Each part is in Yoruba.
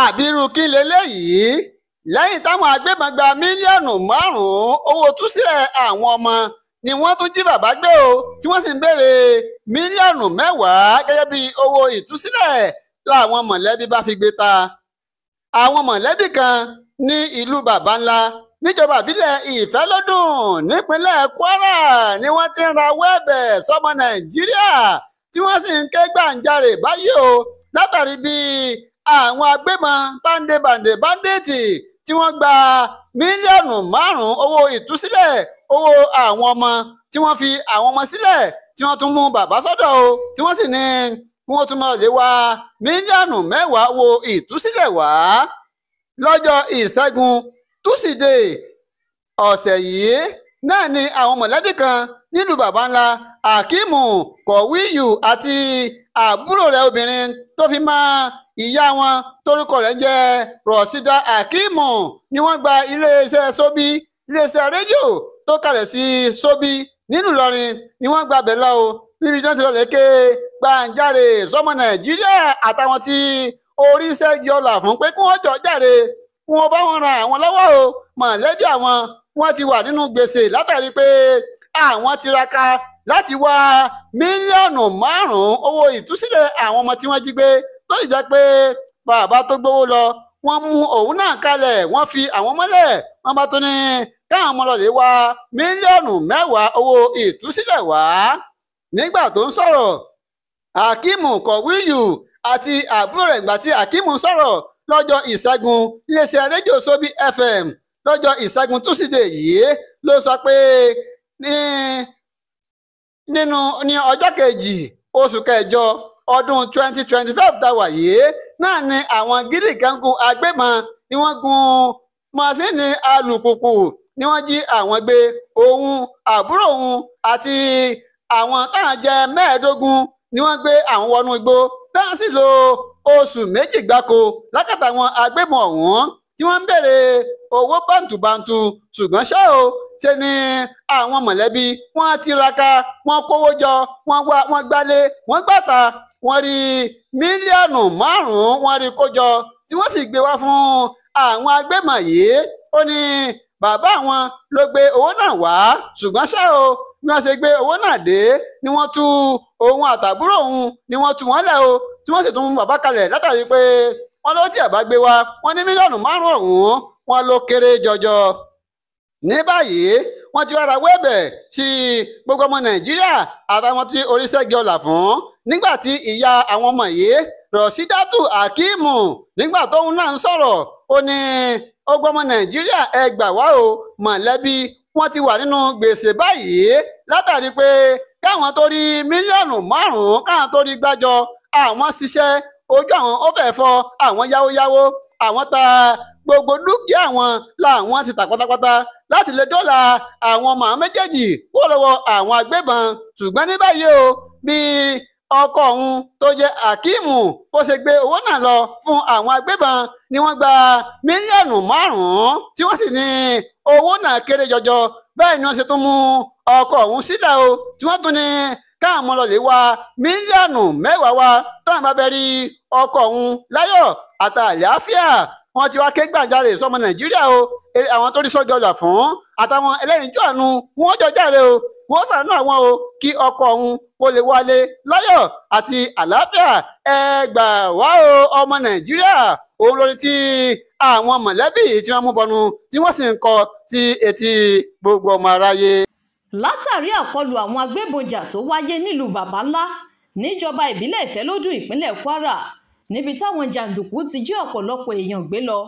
àbírú kí leléyìí lẹ́yìn táwọn agbébọn gba mílíọ̀nù márùn-ún owó túsílẹ̀ àwọn ọmọ ni wọ́n tún jí bàbá gbé o tí wọ́n sì ń béèrè mílíọ̀nù mẹ́wàá gẹ́gẹ́ bí owó ìtúsílẹ̀ làwọn mọ̀lẹ́bí bá fi gbé ta. àwọn mọ̀lẹ́bí kan ní ìlú Bàbáńlá níjọba ìbílẹ̀ Ìfẹ́lódùn nípínlẹ̀ Kwara ni wọ́n ti ń rawọ́ ẹ̀bẹ̀ sọ́mọ Nàìjíríà tí wọ́n sì ń ké gbàǹjarè báyìí o látàrí bí àwọn agbébọn báńdíìtì tí wọ́n gba mílíọ̀nù márùn-ún owó ìtúsílẹ̀ owó àwọn ọmọ tí wọ́n fi àwọn ọmọ sílẹ̀ tí wọ́n tún mú bàbá sọ́dọ̀ o tí wọ́n sì ní kí wọ́n tún máa lè wá mílíọ̀nù mẹ́wàá owó ìtúsílẹ̀ wá lọ́jọ́ ìṣẹ́gun túsídẹ̀ẹ́ ọ̀sẹ̀ yìí náà ni àwọn mọ̀lẹ́bí kan nílùú Bàbáńlá Hakeemu Kọ̀wíyù àti àbúrò rẹ̀ obìnrin tó fi mọ́ ìyá wọn torúkọ rẹ̀ jẹ́ Rọ̀ṣídà Hakeemu ni wọ́n gba iléeṣẹ́ Sobi iléeṣẹ́ rédíò tó kalẹ̀ sí Sobi nílùú Ìlọrin ni wọ́n gba bẹ̀ lọ o níbi tí wọ́n ti lọ lè ké gbàǹjarè sọ́mọ Nàìjíríà àtàwọn tí orí ṣẹ́gi ọ̀là fún pé kí wọ́n jọ jáde kí wọ́n bá wọn ran àwọn lọ́wọ́ o mọ̀lẹ́bí àwọn wọ́n ti wà nínú gbèsè látàrí pé àwọn tiraka láti wá mílíọ̀nù márùn-ún owó ìtúsílẹ̀ àwọn ọmọ tí wọ́n jí gbé tó sì jẹ́ pé bàbá tó gbówó lọ wọ́n mú òun náà kalẹ̀ wọ́n fi àwọn mọ́lẹ̀ wọ́n bá tó ní káwọn ọmọ lọ́lẹ̀ wá mílíọ̀nù mẹ́wàá owó ìtúsílẹ̀ wá. nígbà tó ń sọ̀rọ̀ Hakeemu Kọ̀wíyù àti àbúrò rẹ̀ ìgbà tí Hakeemu sọ̀rọ̀ lọ́jọ́ ìṣẹ́gun iléeṣẹ́ rédíò Sobi FM lọ́jọ́ ìṣẹ́gun túsídẹ̀ẹ́ yìí ló sọ pé ní ọjọ́ kejì oṣù kẹjọ ọdún 2025 dáwà yìí náà ni àwọn gírígàngún agbébọn ni wọ́n gun mọ́sínì alùpùpù ni wọ́n jí àwọn gbé òun àbúrò òun àti àwọn táwọn jẹ́ mẹ́ẹ̀ẹ́dógún ni wọ́n gbé àwọn wọnú igbó náà sì lò oṣù méjì gbáko lákàtà àwọn agbébọn ọ̀hún tí wọ́n ń béèrè owó bàǹtùbàǹtù ṣùgbọ́n ṣá o ṣe ni àwọn mọ̀lẹ́bí wọ́n tiraka wọ́n kówó jọ wọ́n gbálé wọ́n gbàtà wọ́n rí mílíọ̀nù márùn-ún wọ́n rí kó jọ tí wọ́n sì gbé wá fún àwọn agbébọn yìí ó ní bàbá àwọn ló gbé owó náà wá ṣùgbọ́n ṣá o bí wọ́n ṣe gbé owó náà dé ni wọ́n tú òun àtàbúrò òun ni wọ́n tú wọ́n lẹ̀ o tí wọ́n sì tún mú bàbá kalẹ̀ látàrí pé wọ́n ló tí àbá gbé wá wọ́n ní mílíọ̀nù márùn-ún ọ̀hún wọ́n ló kéré jọjọ. ní báyìí wọ́n ti wá rawọ́ ẹ̀bẹ̀ sí gbogbo ọmọ Nàìjíríà àtàwọn tí orí ṣẹ́gi ọ̀là fún nígbà tí ìyá àwọn ọmọ yìí Rọ̀ṣídátù Hakeemu nígbà tóun náà ń sọ̀rọ̀ ó ní ọgbọ́n ọmọ Nàìjíríà ẹ gbà wá o mọ̀lẹ́bí wọ́n ti wà nínú gbèsè báyìí látàrí pé káwọn tó rí mílíọ̀nù márùn-ún káwọn tó rí gbájọ àwọn ṣiṣẹ́ ojú àwọn ó fẹ́ fọ́ àwọn yáwóyáwó àwọn ta gbogbo dúkìá àwọn làwọn ti tà pátápátá láti lè dọ́là àwọn ọmọ méjèèjì kó lọ́wọ́ àwọn agbébọn ṣùgbọ́n ní báyìí o bí ọkọ òun tó jẹ́ Hakeemu bó ṣe gbé owó náà lọ fún àwọn agbébọn ni wọ́n gba mílíọ̀nù márùn-ún tí wọ́n sì ní owó náà kéré jọjọ bẹ́ẹ̀ ni wọ́n ṣe tún mú ọkọ òun sílẹ̀ o tí wọ́n tún ní káwọn ọmọ lọ́lẹ̀ wá mílíọ̀nù mẹ́wàá wá táwọn bá fẹ́ rí ọkọ òun láyọ̀ àtàlàáfíà wọ́n ti wá ké gbàjarè sọmọ Nàìjíríà o àwọn tó rí sọ́jọ́ ọ̀là fún àtàwọn ẹlẹ́yinjú àánú wọ́n jọ jáde o wọ́n ṣàánú àwọn o kí ọkọ òun kó lè wálé láyọ̀ àti àlàáfíà ẹ gbà wá o ọmọ Nàìjíríà òun lórí tí àwọn mọ̀lẹ́bí tí wọ́n mú bọnu tí wọ́n sì ń kọ sí etí gbogbo ọmọ aráyé. látàrí àkọlù àwọn agbébọnjà tó wáyé nílùú Bàbáńlá níjọba ìbílẹ̀ Ìfẹ́lódùn ìpínlẹ̀ Kwara níbi táwọn jàǹdùkú ti jí ọ̀pọ̀lọpọ̀ èèyàn gbé lọ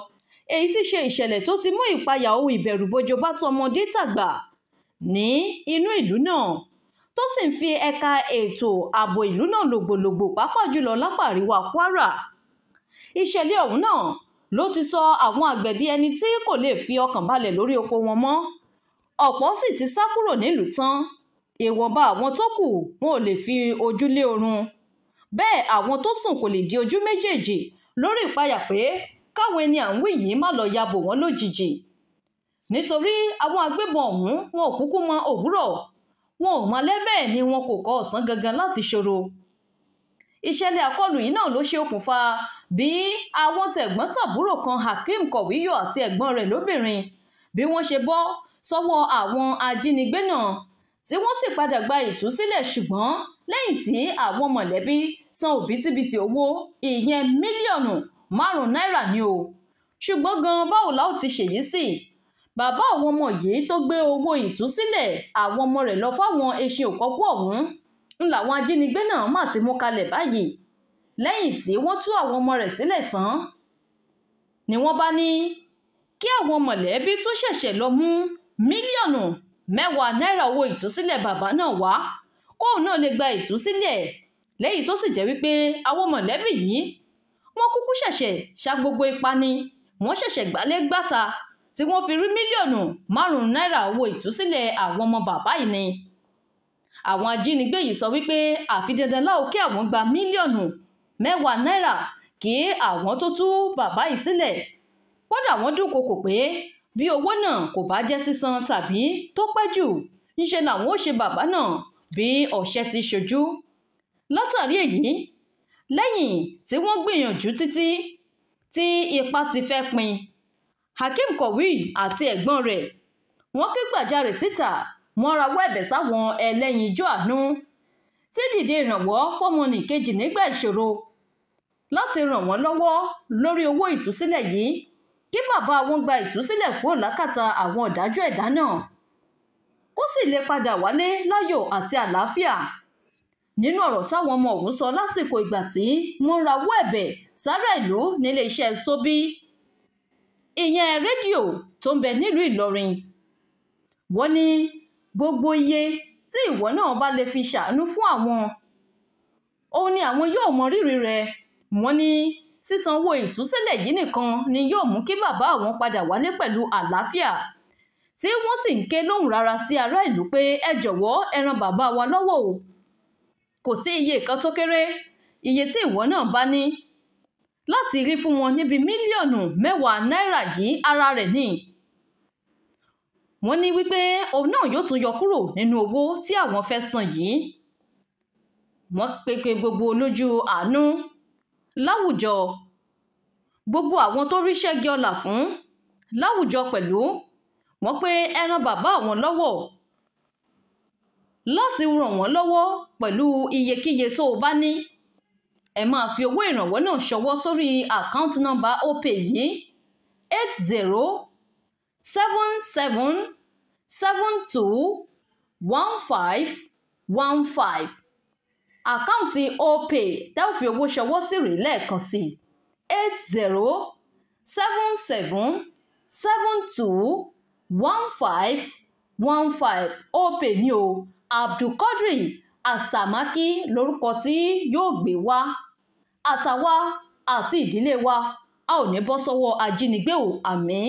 èyí tí ṣe ìṣẹ̀lẹ̀ tó ti mú ìpayà ohun ìbẹ̀rùbojo bá tọmọdé tàgbà ní inú ìlú náà tó sì ń fi ẹ̀ka ètò ààbò ìlú náà lògbòlògbò pàápàá jùlọ lápá àríwá Kwara. ìṣẹ̀lẹ̀ ọ̀hún náà ló ti sọ àwọn àgbẹ̀ di ẹni tí kò lè fi ọkàn balẹ̀ lórí oko wọn mọ́ ọ̀pọ̀ sì ti sá kúrò nílùú tán ìwọ̀nba àwọn tó kù wọn ò lè fi ojú lé oorun bẹ́ẹ̀ àwọn tó sùn kò lè di ojú méjèèjì lórí ìpayà pé káwọn ẹni à ń wí yìí má lọ ya bò wọ́n lójijì nítorí àwọn agbébọn ọ̀hún wọn ò kúkú mọ òwúrọ̀ wọn ò mọlẹ́ bẹ́ẹ̀ ni wọn kò kọ ọ̀sán gangan láti ṣòro ìṣẹ̀lẹ̀ àkọlù yìí náà ló ṣe okùnfà bí àwọn tẹ̀gbọ́n-tàbúrò kan Hakeem Kọ̀wíyọ̀ àti ẹ̀gbọ́n rẹ̀ lóbìnrin bí wọ́n ṣe bọ́ sọ́wọ́ àwọn ajínigbé náà tí wọ́n sì padà gba ìtúsílẹ̀, ṣùgbọ́n lẹ́yìn tí àwọn mọ̀lẹ́bí san òbítíbitì owó ìyẹn mílíọ̀nù 5 náírà ni o. ṣùgbọ́n gan báwo la ó ti ṣèyí sí? Bàbá àwọn ọmọ yìí tó gbé owó ìtúsílẹ̀ àwọn ọmọ rẹ̀ lọ fáwọn eṣin òkọ́kú ọ̀hún ń làwọn ajínigbé náà mà ti mú kalẹ̀ báyìí. Lẹ́yìn tí wọ́n tú àwọn ọmọ rẹ̀ sílẹ̀ tán ni wọ́n bá ní kí àwọn mọ̀lẹ́bí tún ṣẹ̀ṣẹ̀ lọ mú mílíọ̀nù 10 náírà owó ìtúsílẹ̀ bàbá náà wá kóun náà lè gba ìtúsílẹ̀, lẹ́yìn tó sì jẹ́ wípé àwọn mọ̀lẹ́bí yìí wọ́n kúkú ṣẹ̀ṣẹ̀ ṣa gbogbo ipá ni wọ́n ṣẹ̀ṣẹ̀ gbálé gbáta tí wọ́n fi rí mílíọ̀nù 5 náírà owó ìtúsílẹ̀ àwọn ọmọ bàbá yìí ni. Àwọn ajínigbé yìí sọ wípé àfi dandan láò kí àwọn gba mílíọ̀nù 10 náírà kí àwọn tó tú bàbá yìí sílẹ̀. Kódà wọ́n dúnkokò pé bí owó náà kò bá jẹ́ sísan tàbí tó pẹ́ jù ńṣe làwọn ó ṣe bàbá náà bí ọ̀ṣẹ́ ti ṣojú. Látàrí èyí, lẹ́yìn tí wọ́n gbìyànjú títí tí ipá ti fẹ́ pin, Hakeem Kọ̀wíyọ̀ àti ẹ̀gbọ́n rẹ̀ wọ́n ké gbàjarè síta, wọ́n rawọ́ ẹ̀bẹ̀ sáwọn ẹlẹ́yinjú àánú tí dìde ìrànwọ́ fọ́mọnìkejì nígbà ìṣòro láti ràn wọ́n lọ́wọ́ lórí owó ìtúsílẹ̀ yìí kí bàbá wọn gba ìtúsílẹ̀ kúrò lákàtà àwọn ọ̀dájú ẹ̀dá náà kó sì lè padà wálé láyọ̀ àti àlàáfíà. Nínú ọ̀rọ̀ táwọn ọmọ ọ̀hún sọ lásìkò ìgbà tí wọ́n rawọ́ ẹ̀bẹ̀ sára ìlú nílé iṣẹ́ Sobi, ìyẹn rédíò tó ń bẹ nílùú Ìlọrin, wọ́n ní gbogbo iye tí ìwọ náà bá lè fi ṣàánú fún àwọn, òun ni àwọn yóò mọ rírì rẹ̀. Wọ́n ní sísan owó ìtúsílẹ̀ yìí nìkan ni yóò mú kí bàbá àwọn padà wálé pẹ̀lú àlàáfíà, tí wọ́n sì ń ké lóhùn rárá sí ará ìlú pé ẹ jọ̀wọ́ ẹ ran bàbá wa lọ́wọ́ o. Kò sí iye kan tó kéré iye tí ìwọ náà bá ní láti rí fún wọn níbi mílíọ̀nù 10 náírà yìí ara rẹ̀ ni. Wọ́n ní wípé òun náà yóò tún yọ kúrò nínú owó tí àwọn fẹ́ san yìí. Wọ́n pe gbogbo olójú àánú láwùjọ, gbogbo àwọn tó ríṣẹ́ gé ọlà fún láwùjọ pẹ̀lú, wọ́n pé ẹ ràn bàbá àwọn lọ́wọ́ láti ràn wọ́n lọ́wọ́ pẹ̀lú iyekíye tó o bá ní. Ẹ máa fi owó ìrànwọ́ náà ṣọwọ́ sórí àkáǹtì nọ́mbà Opay yìí 8077721515. Àkáǹtì Opay tẹ́ ò fi owó ṣọwọ́ sí rèé lẹ́ẹ̀kan sí 8077721515. Opay ní o. Abdulkadir Asamaki lórúkọ tí yóò gbé wá. Àtàwa àti ìdílé wa a ò ní bọ́ sọ́wọ́ ajínigbé o, àmín.